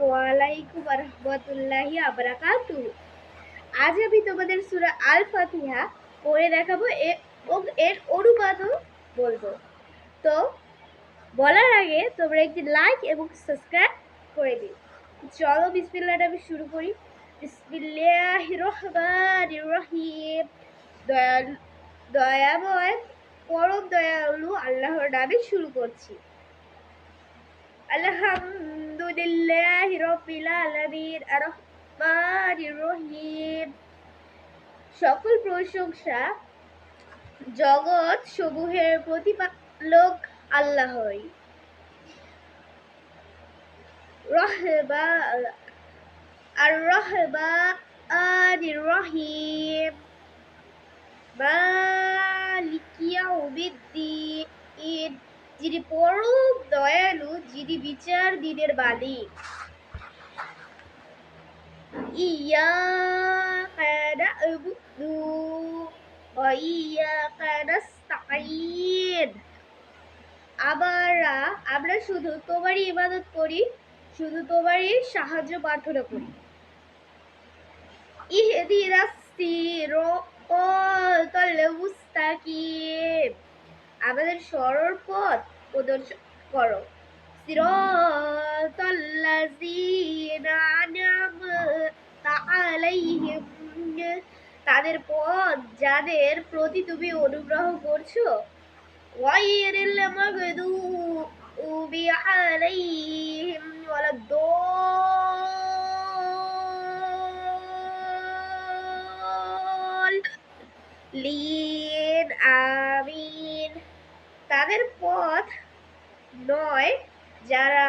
ওয়ালাইকুম রাহমাতুল্লাহি ওয়া বারাকাতুহু। আজ আমি তোমাদের সূরা আল ফাতিহা পড়ে দেখাবো এবং এর অনুবাদও বলবো। তো বলার আগে তোমরা একটি লাইক এবং সাবস্ক্রাইব করে দিও। চলো বিসমিল্লাহটা আমি শুরু করি। বিসমিল্লাহির রহমানির রহিম। দয়াময় পরম দয়ালু আল্লাহর নামে শুরু করছি। আলহামদুলিল্লাহি রাব্বিল আলামিন আর রহমানির রহিম। সকল প্রশংসা জগৎ সমূহের প্রতিপালক আল্লাহরই। আর রহমানির রহিম। মালিকি ইয়াউমিদ্দিন, যিনি পরম দয়ালু, যিনি বিচার দিনের মালিক। ইয়াকা না'বুদু ওয়া ইয়াকা নাস্তাঈন। আমরা শুধু তোমারই ইবাদত করি, শুধু তোমারই সাহায্য প্রার্থনা করি। ইহদিনাস সিরাতাল মুস্তাকিম, আমাদের সরল পথ প্রদর্শন করো। সিরাতাল্লাযীনা আন'আমতা আলাইহিম, তাদের পথ যাদের প্রতি তুমি অনুগ্রহ করছো। গায়রিল মাগদুবি আলাইহিম ওয়ালাদ-দাল্লিন, আমিন। তাদের পথ নয় যারা